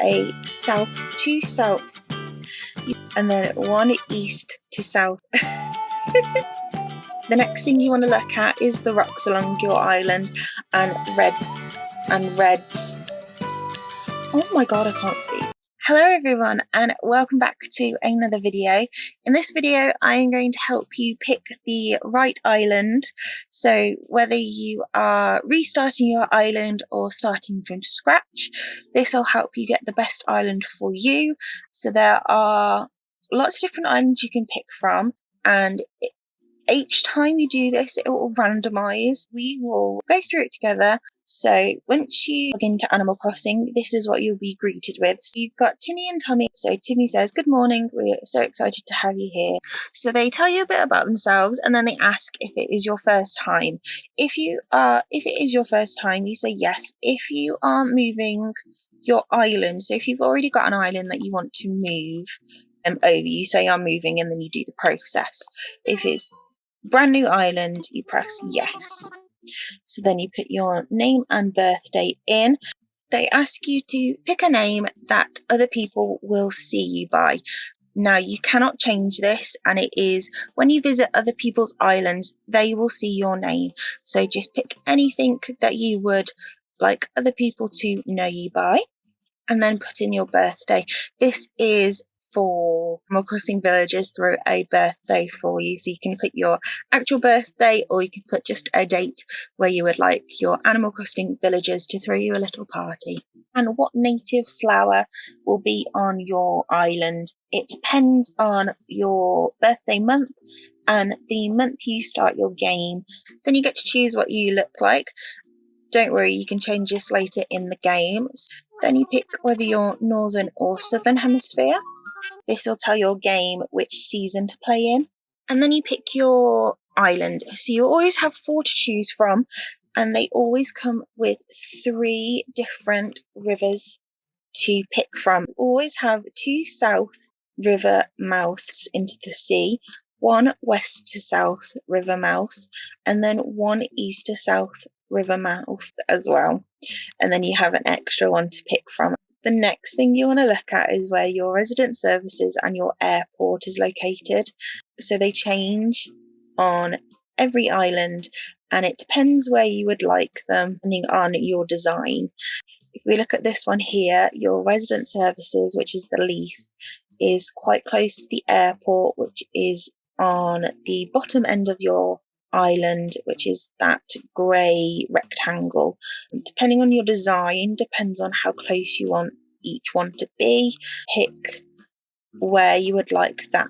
a south to south, and then one east to south. The next thing you want to look at is the rocks along your island and reds. Oh my god, I can't speak. Hello everyone and welcome back to another video. In this video I am going to help you pick the right island. So whether you are restarting your island or starting from scratch, this will help you get the best island for you. So there are lots of different islands you can pick from, and each time you do this it will randomize. We will go through it together. So once you log into Animal Crossing, this is what you'll be greeted with. So you've got Timmy and Tommy. So Timmy says, "Good morning, we're so excited to have you here." So they tell you a bit about themselves and then they ask if it is your first time. If it is your first time, you say yes. If you are moving your island, so if you've already got an island that you want to move over, you say I'm moving and then you do the process. If it's brand new island, you press yes. So then you put your name and birthday in. They ask you to pick a name that other people will see you by. Now you cannot change this, and it is when you visit other people's islands, they will see your name. So just pick anything that you would like other people to know you by, and then put in your birthday. This is for Animal Crossing villagers throw a birthday for you, so you can put your actual birthday or you can put just a date where you would like your Animal Crossing villagers to throw you a little party. And what native flower will be on your island? It depends on your birthday month and the month you start your game. Then you get to choose what you look like. Don't worry, you can change this later in the game. Then you pick whether you're northern or southern hemisphere. This will tell your game which season to play in. And then you pick your island. So you always have 4 to choose from, and they always come with 3 different rivers to pick from. You always have 2 south river mouths into the sea, 1 west to south river mouth, and then 1 east to south river mouth as well. And then you have an extra one to pick from. The next thing you want to look at is where your resident services and your airport is located. So they change on every island, and it depends where you would like them depending on your design. If we look at this one here, your resident services, which is the leaf, is quite close to the airport, which is on the bottom end of your island, which is that grey rectangle. Depending on your design, depends on how close you want each one to be. Pick where you would like that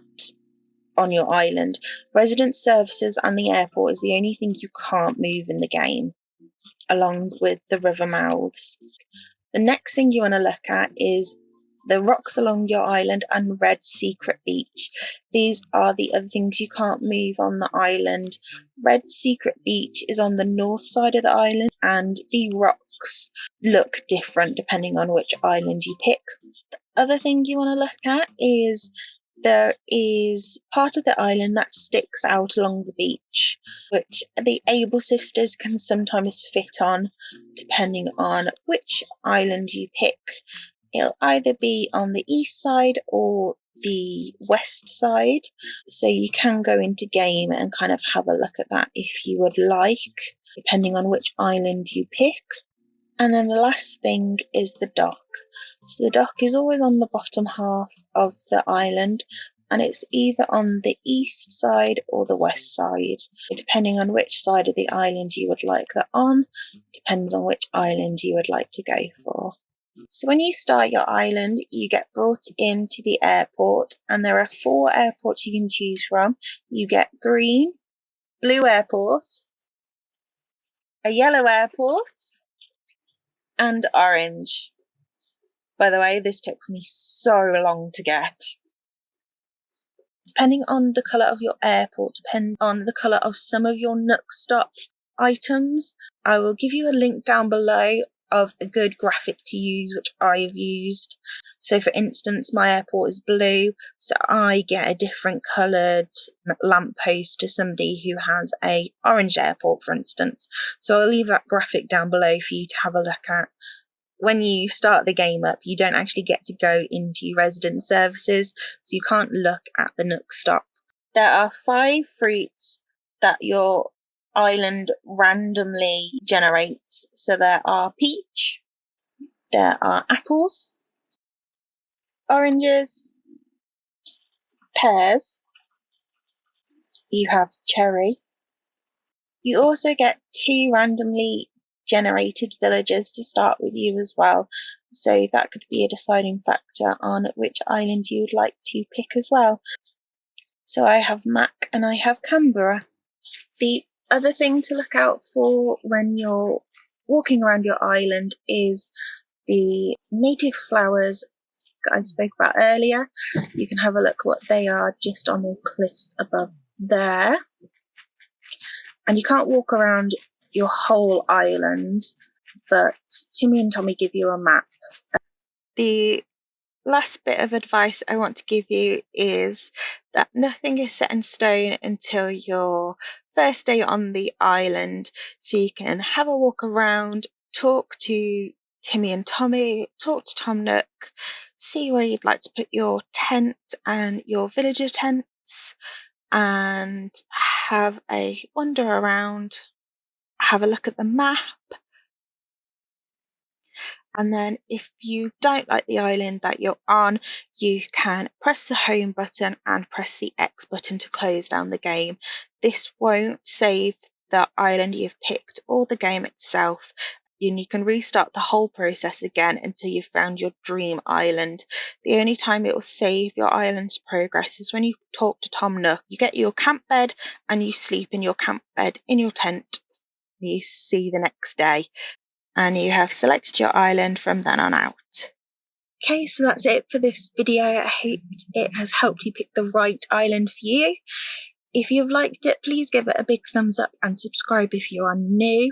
on your island. Resident services and the airport is the only thing you can't move in the game, along with the river mouths. The next thing you want to look at is the rocks along your island and red secret beach. These are the other things you can't move on the island. Red secret beach is on the north side of the island, and the rocks look different depending on which island you pick. The other thing you want to look at is there is part of the island that sticks out along the beach, which the Able sisters can sometimes fit on depending on which island you pick. It'll either be on the east side or the west side, so you can go into game and kind of have a look at that if you would like, depending on which island you pick. And then the last thing is the dock. So the dock is always on the bottom half of the island, and it's either on the east side or the west side. Depending on which side of the island you would like that on, depends on which island you would like to go for. So when you start your island, you get brought into the airport, and there are 4 airports you can choose from. You get green, blue airport, a yellow airport, and orange. By the way, this took me so long to get. Depending on the colour of your airport, depends on the colour of some of your Nook Stop items. I will give you a link down below of a good graphic to use, which I've used. So for instance, my airport is blue, so I get a different coloured lamppost to somebody who has a orange airport, for instance. So I'll leave that graphic down below for you to have a look at when you start the game up, you don't actually get to go into resident services, so you can't look at the Nook stop. There are 5 fruits that your island randomly generates. So there are peach, there are apples, oranges, pears, you have cherry. You also get 2 randomly generated villagers to start with you as well, so that could be a deciding factor on which island you would like to pick as well. So I have Mac and I have Canberra. The other thing to look out for when you're walking around your island is the native flowers I spoke about earlier. You can have a look what they are just on the cliffs above there. And you can't walk around your whole island, but Timmy and Tommy give you a map. The last bit of advice I want to give you is that nothing is set in stone until your first day on the island, so you can have a walk around, talk to Timmy and Tommy, talk to Tom Nook, see where you'd like to put your tent and your villager tents, and have a wander around, have a look at the map. And then if you don't like the island that you're on, you can press the home button and press the X button to close down the game. This won't save the island you've picked or the game itself, and you can restart the whole process again until you've found your dream island. The only time it will save your island's progress is when you talk to Tom Nook. You get your camp bed and you sleep in your camp bed in your tent. You see the next day, and you have selected your island from then on out. Okay, so that's it for this video. I hope it has helped you pick the right island for you. If you've liked it, please give it a big thumbs up and subscribe if you are new.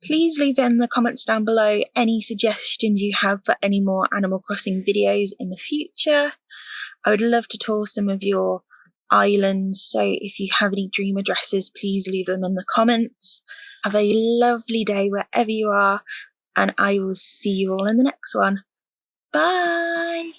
Please leave in the comments down below any suggestions you have for any more Animal Crossing videos in the future. I would love to tour some of your islands, so if you have any dream addresses, please leave them in the comments. Have a lovely day wherever you are, and I will see you all in the next one. Bye!